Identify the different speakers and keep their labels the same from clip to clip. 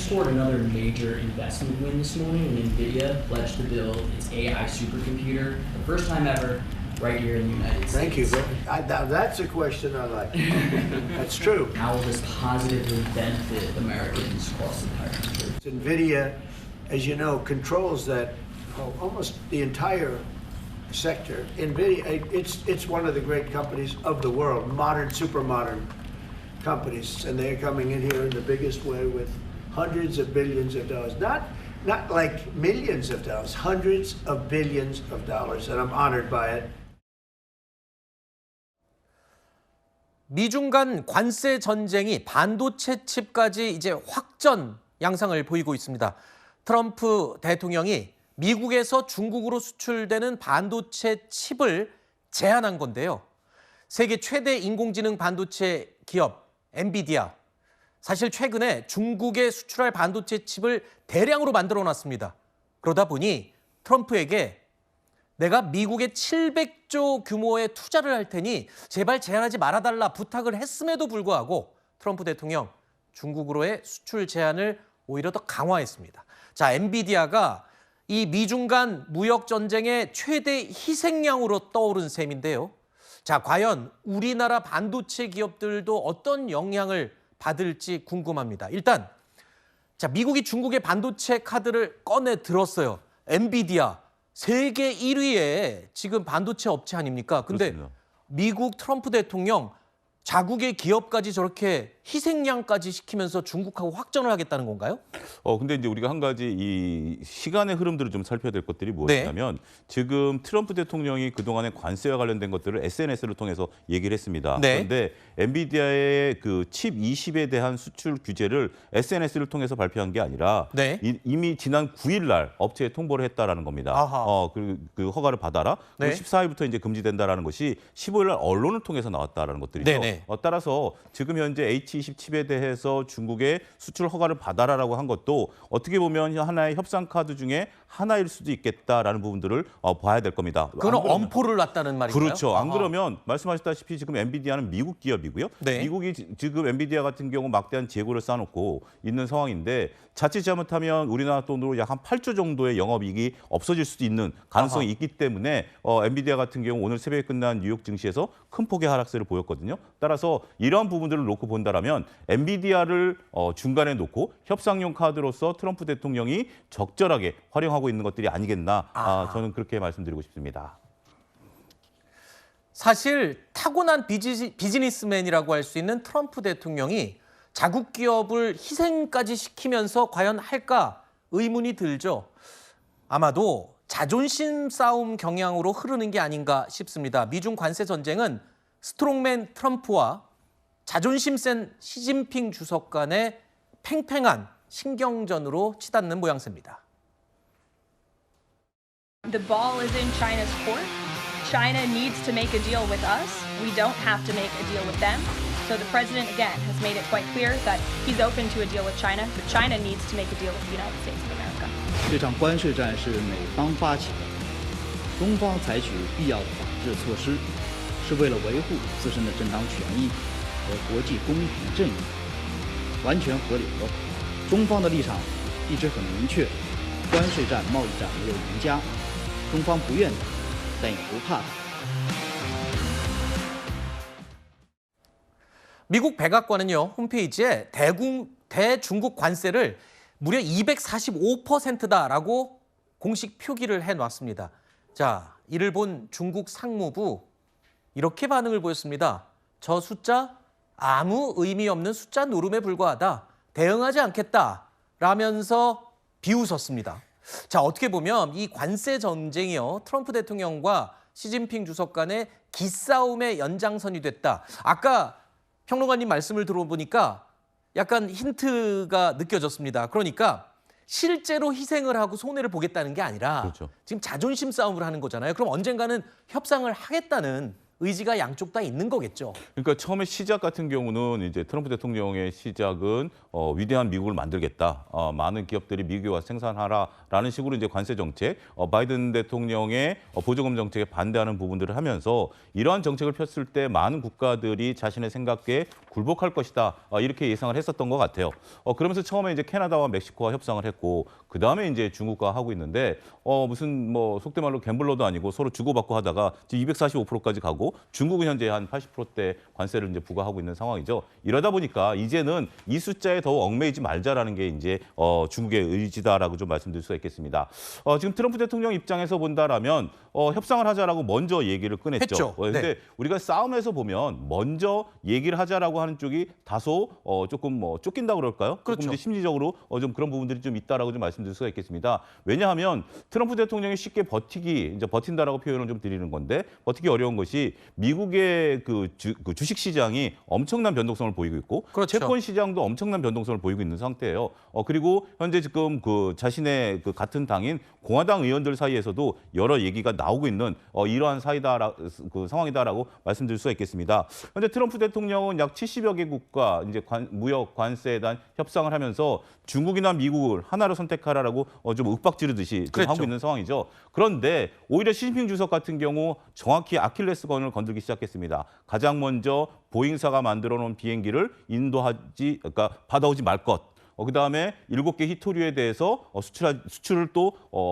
Speaker 1: scored another major investment win this morning when NVIDIA pledged to build its AI supercomputer, the first time ever, right here in the United States.
Speaker 2: Thank you. Now that's a question I like. That's true.
Speaker 1: How will this positively benefit Americans across the entire country?
Speaker 2: NVIDIA, as you know, controls that almost the entire sector. NVIDIA, it's one of the great companies of the world, modern, super modern companies, and they're coming in here in the biggest way with hundreds of billions of dollars. Not like millions of dollars, hundreds of billions of dollars, and I'm honored by it.
Speaker 3: 미중 간 관세 전쟁이 반도체 칩까지 이제 확전 양상을 보이고 있습니다. 트럼프 대통령이 미국에서 중국으로 수출되는 반도체 칩을 제한한 건데요. 세계 최대 인공지능 반도체 기업 엔비디아, 사실 최근에 중국에 수출할 반도체 칩을 대량으로 만들어 놨습니다. 그러다 보니 트럼프에게 내가 미국에 700조 규모의 투자를 할 테니 제발 제한하지 말아달라 부탁을 했음에도 불구하고 트럼프 대통령 중국으로의 수출 제한을 오히려 더 강화했습니다. 자, 엔비디아가 이 미중 간 무역 전쟁의 최대 희생양으로 떠오른 셈인데요. 자, 과연 우리나라 반도체 기업들도 어떤 영향을 받을지 궁금합니다. 일단 자, 미국이 중국의 반도체 카드를 꺼내 들었어요. 엔비디아 세계 1위의 지금 반도체 업체 아닙니까? 근데
Speaker 4: 그렇습니다.
Speaker 3: 미국 트럼프 대통령 자국의 기업까지 저렇게 희생양까지 시키면서 중국하고 확전을 하겠다는 건가요?
Speaker 4: 근데 이제 우리가 한 가지 이 시간의 흐름들을 좀 살펴야 될 것들이 무엇이냐면 지금 트럼프 대통령이 그동안의 관세와 관련된 것들을 SNS를 통해서 얘기를 했습니다.
Speaker 3: 네.
Speaker 4: 그런데 엔비디아의 그 칩 20에 대한 수출 규제를 SNS를 통해서 발표한 게 아니라
Speaker 3: 네.
Speaker 4: 이미 지난 9일 날 업체에 통보를 했다라는 겁니다.
Speaker 3: 아하.
Speaker 4: 그 허가를 받아라.
Speaker 3: 네.
Speaker 4: 14일부터 이제 금지된다라는 것이 15일 날 언론을 통해서 나왔다라는 것들이죠.
Speaker 3: 네네.
Speaker 4: 따라서 지금 현재 H20 칩에 대해서 중국의 수출 허가를 받아라라고 한 것도 어떻게 보면 하나의 협상 카드 중에 하나일 수도 있겠다라는 부분들을 봐야 될 겁니다.
Speaker 3: 그건 엄포를 놨다는 말인가요?
Speaker 4: 그렇죠. 안
Speaker 3: 아하.
Speaker 4: 그러면 말씀하셨다시피 지금 엔비디아는 미국 기업이고요.
Speaker 3: 네.
Speaker 4: 미국이 지금 엔비디아 같은 경우 막대한 재고를 쌓아놓고 있는 상황인데 자칫 잘못하면 우리나라 돈으로 약 한 8조 정도의 영업이익이 없어질 수도 있는 가능성이
Speaker 3: 아하.
Speaker 4: 있기 때문에 엔비디아 같은 경우 오늘 새벽에 끝난 뉴욕 증시에서 큰 폭의 하락세를 보였거든요. 따라서 이러한 부분들을 놓고 본다라면 엔비디아를 중간에 놓고 협상용 카드로서 트럼프 대통령이 적절하게 활용하고 있는 것들이 아니겠나 저는 그렇게 말씀드리고 싶습니다.
Speaker 3: 사실 타고난 비즈니스맨이라고 할 수 있는 트럼프 대통령이 자국 기업을 희생까지 시키면서 과연 할까 의문이 들죠. 아마도 자존심 싸움 경향으로 흐르는 게 아닌가 싶습니다. 미중 관세 전쟁은 스트롱맨 트럼프와 자존심 센 시진핑 주석 간의 팽팽한 신경전으로 치닫는 모양새입니다.
Speaker 5: The ball is in China's court. China needs to make a deal with us. We don't have to make a deal with them. So the president, again, has made it quite clear that he's open to a deal with China, but China needs to make a deal with the United States of America.
Speaker 6: 这场关税战是美方发起的，中方采取必要的反制措施，是为了维护自身的正当权益和国际公平正义，完全合理合法。中方的立场一直很明确，关税战、贸易战没有赢家，中方不愿打，但也不怕打。
Speaker 3: 미국 백악관은요, 홈페이지에 대중국 관세를 무려 245%다라고 공식 표기를 해놨습니다. 자, 이를 본 중국 상무부 이렇게 반응을 보였습니다. 저 숫자 아무 의미 없는 숫자 노름에 불과하다. 대응하지 않겠다라면서 비웃었습니다. 자, 어떻게 보면 이 관세 전쟁이요, 트럼프 대통령과 시진핑 주석 간의 기싸움의 연장선이 됐다. 아까 평론가님 말씀을 들어보니까 약간 힌트가 느껴졌습니다. 그러니까 실제로 희생을 하고 손해를 보겠다는 게 아니라
Speaker 4: 그렇죠.
Speaker 3: 지금 자존심 싸움을 하는 거잖아요. 그럼 언젠가는 협상을 하겠다는 의지가 양쪽 다 있는 거겠죠.
Speaker 4: 그러니까 처음에 시작 같은 경우는 이제 트럼프 대통령의 시작은 위대한 미국을 만들겠다. 많은 기업들이 미국에 와서 생산하라라는 식으로 이제 관세 정책, 바이든 대통령의 보조금 정책에 반대하는 부분들을 하면서 이러한 정책을 폈을 때 많은 국가들이 자신의 생각에 굴복할 것이다. 이렇게 예상을 했었던 것 같아요. 그러면서 처음에 이제 캐나다와 멕시코와 협상을 했고 그 다음에 이제 중국과 하고 있는데 무슨 뭐 속된 말로 갬블러도 아니고 서로 주고받고 하다가 245%까지 가고 중국은 현재 한 80%대 관세를 이제 부과하고 있는 상황이죠. 이러다 보니까 이제는 이 숫자에 더욱 얽매이지 말자라는 게 이제 중국의 의지다라고 좀 말씀드릴 수가 있겠습니다. 지금 트럼프 대통령 입장에서 본다라면 협상을 하자라고 먼저 얘기를 꺼냈죠.
Speaker 3: 했죠.
Speaker 4: 근데
Speaker 3: 네.
Speaker 4: 우리가 싸움에서 보면 먼저 얘기를 하자라고 하는 쪽이 다소 조금 뭐 쫓긴다 그럴까요?
Speaker 3: 그렇죠.
Speaker 4: 조금 이제 심리적으로 좀 그런 부분들이 좀 있다라고 좀 말씀드릴 수가 있겠습니다. 왜냐하면 트럼프 대통령이 쉽게 이제 버틴다라고 표현을 좀 드리는 건데 버티기 어려운 것이 미국의 그 주식 시장이 엄청난 변동성을 보이고 있고
Speaker 3: 그렇죠.
Speaker 4: 채권 시장도 엄청난 변동성을 보이고 있는 상태예요. 그리고 현재 지금 그 자신의 그 같은 당인 공화당 의원들 사이에서도 여러 얘기가 나오고 있는 이러한 그 상황이다라고 말씀드릴 수가 있겠습니다. 현재 트럼프 대통령은 약 70여 개국과 이제 무역 관세에 대한 협상을 하면서 중국이나 미국을 하나로 선택하라라고 좀 윽박지르듯이 좀 하고 있는 상황이죠. 그런데 오히려 시진핑 주석 같은 경우 정확히 아킬레스건을 건들기 시작했습니다. 가장 먼저 보잉사가 만들어 놓은 비행기를 그러니까 받아오지 말 것. 그다음에 7개 히토류에 대해서 수출을 또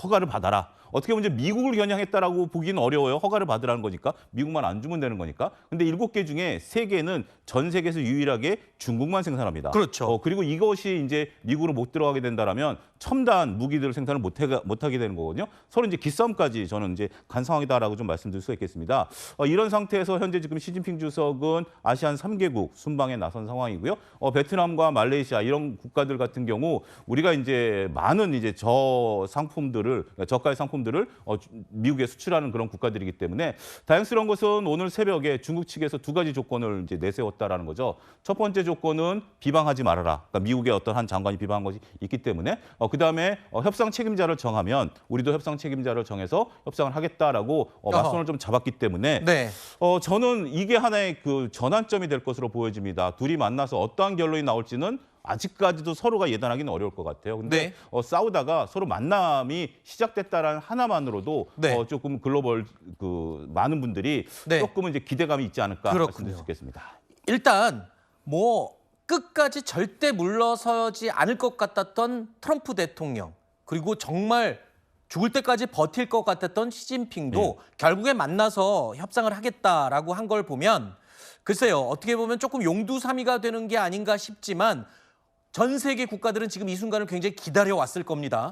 Speaker 4: 허가를 받아라. 어떻게 보면 이제 미국을 겨냥했다라고 보기는 어려워요. 허가를 받으라는 거니까. 미국만 안 주면 되는 거니까. 근데 7개 중에 3개는 전 세계에서 유일하게 중국만 생산합니다.
Speaker 3: 그렇죠.
Speaker 4: 그리고 이것이 이제 미국으로 못 들어가게 된다라면 첨단 무기들 생산을 못하게 되는 거거든요. 서로 이제 기싸움까지 저는 이제 간 상황이다라고 좀 말씀드릴 수가 있겠습니다. 이런 상태에서 현재 지금 시진핑 주석은 아시안 3개국 순방에 나선 상황이고요. 베트남과 말레이시아 이런 국가들 같은 경우 우리가 이제 많은 이제 저가의 상품들을 미국에 수출하는 그런 국가들이기 때문에 다행스러운 것은 오늘 새벽에 중국 측에서 2가지 조건을 이제 내세웠다라는 거죠. 첫 번째 조건은 비방하지 말아라. 그러니까 미국의 어떤 한 장관이 비방한 것이 있기 때문에 그다음에 협상 책임자를 정하면 우리도 협상 책임자를 정해서 협상을 하겠다라고 맞선을 좀 잡았기 때문에
Speaker 3: 네.
Speaker 4: 저는 이게 하나의 그 전환점이 될 것으로 보여집니다. 둘이 만나서 어떠한 결론이 나올지는 아직까지도 서로가 예단하기는 어려울 것 같아요. 근데
Speaker 3: 네.
Speaker 4: 싸우다가 서로 만남이 시작됐다라는 하나만으로도
Speaker 3: 네.
Speaker 4: 조금 글로벌 많은 분들이
Speaker 3: 네.
Speaker 4: 조금은 이제 기대감이 있지 않을까
Speaker 3: 그렇군요.
Speaker 4: 말씀드릴 수 있겠습니다.
Speaker 3: 일단 뭐 끝까지 절대 물러서지 않을 것 같았던 트럼프 대통령 그리고 정말 죽을 때까지 버틸 것 같았던 시진핑도 결국에 만나서 협상을 하겠다라고 한 걸 보면 글쎄요. 어떻게 보면 조금 용두사미가 되는 게 아닌가 싶지만 전 세계 국가들은 지금 이 순간을 굉장히 기다려왔을 겁니다.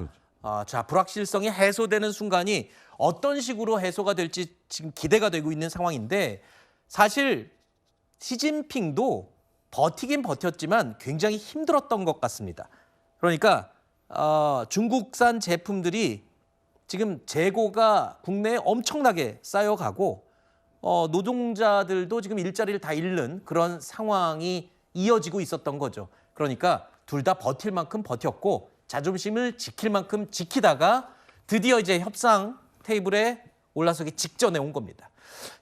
Speaker 3: 자, 불확실성이 해소되는 순간이 어떤 식으로 해소가 될지 지금 기대가 되고 있는 상황인데 사실 시진핑도 버티긴 버텼지만 굉장히 힘들었던 것 같습니다. 그러니까 중국산 제품들이 지금 재고가 국내에 엄청나게 쌓여가고 노동자들도 지금 일자리를 다 잃는 그런 상황이 이어지고 있었던 거죠. 그러니까 둘 다 버틸 만큼 버텼고 자존심을 지킬 만큼 지키다가 드디어 이제 협상 테이블에 올라서기 직전에 온 겁니다.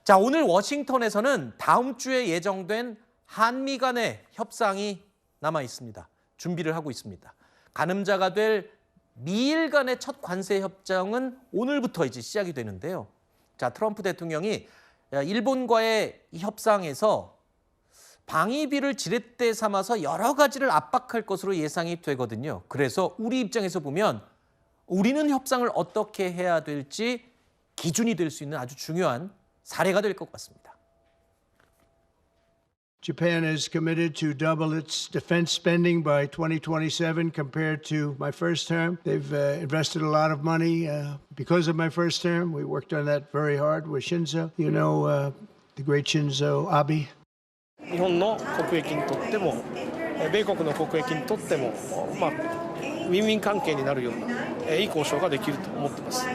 Speaker 3: 자, 오늘 워싱턴에서는 다음 주에 예정된 한미 간의 협상이 남아 있습니다. 준비를 하고 있습니다. 가늠자가 될 미일 간의 첫 관세 협정은 오늘부터 이제 시작이 되는데요. 자, 트럼프 대통령이 일본과의 이 협상에서 방위비를 지렛대 삼아서 여러 가지를 압박할 것으로 예상이 되거든요. 그래서 우리 입장에서 보면 우리는 협상을 어떻게 해야 될지 기준이 될 수 있는 아주 중요한 사례가 될 것 같습니다.
Speaker 2: Japan is committed to double its defense spending by 2027 compared to my first term. They've invested a lot of money because of my first term. We worked on that very hard with Shinzo. You know, the great Shinzo Abe.
Speaker 7: 日本の国益にとっても米国の国益にとってもウィンウィン関係になるようないい交渉ができると思っています。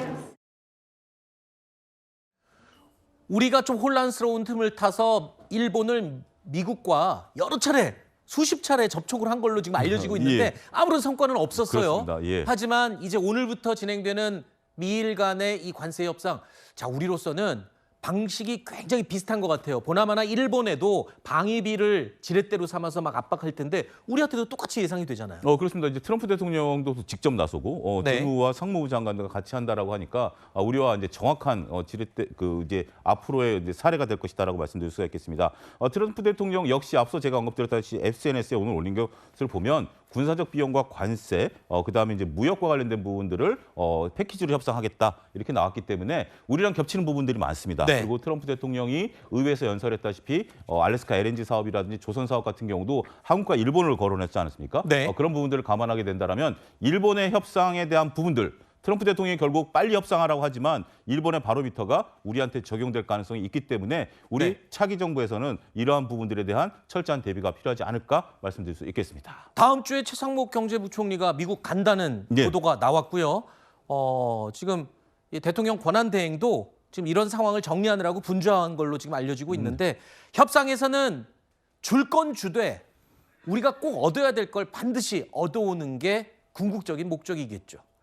Speaker 3: 우리가 좀 혼란스러운 틈을 타서 일본을 미국과 여러 차례 수십 차례 접촉을 한 걸로 지금 알려지고 있는데
Speaker 4: 예.
Speaker 3: 아무런 성과는 없었어요.
Speaker 4: 그렇습니다. 예.
Speaker 3: 하지만 이제 오늘부터 진행되는 미일 간의 이 관세 협상, 자, 우리로서는 방식이 굉장히 비슷한 것 같아요. 보나마나 일본에도 방위비를 지렛대로 삼아서 막 압박할 텐데 우리한테도 똑같이 예상이 되잖아요.
Speaker 4: 그렇습니다. 이제 트럼프 대통령도 직접 나서고
Speaker 3: 네.
Speaker 4: 주무와 상무부 장관과 같이 한다라고 하니까 우리와 이제 정확한 지렛대 이제 앞으로의 이제 사례가 될 것이다라고 말씀드릴 수가 있겠습니다. 트럼프 대통령 역시 앞서 제가 언급드렸다시피 SNS에 오늘 올린 것을 보면 군사적 비용과 관세, 그다음에 이제 무역과 관련된 부분들을 패키지로 협상하겠다 이렇게 나왔기 때문에 우리랑 겹치는 부분들이 많습니다.
Speaker 3: 네.
Speaker 4: 그리고 트럼프 대통령이 의회에서 연설했다시피 알래스카 LNG 사업이라든지 조선 사업 같은 경우도 한국과 일본을 거론했지 않았습니까?
Speaker 3: 네.
Speaker 4: 그런 부분들을 감안하게 된다면 일본의 협상에 대한 부분들 트럼프 대통령이 결국 빨리 협상하라고 하지만 일본의 바로미터가 우리한테 적용될 가능성이 있기 때문에 우리
Speaker 3: 네.
Speaker 4: 차기 정부에서는 이러한 부분들에 대한 철저한 대비가 필요하지 않을까 말씀드릴 수 있겠습니다.
Speaker 3: 다음 주에 최상목 경제부총리가 미국 간다는
Speaker 4: 네.
Speaker 3: 보도가 나왔고요. 지금 이 대통령 권한대행도 지금 이런 상황을 정리하느라고 분주한 걸로 지금 알려지고 있는데 협상에서는 줄 건 주되 우리가 꼭 얻어야 될 걸 반드시 얻어오는 게 궁극적인 목적이겠죠.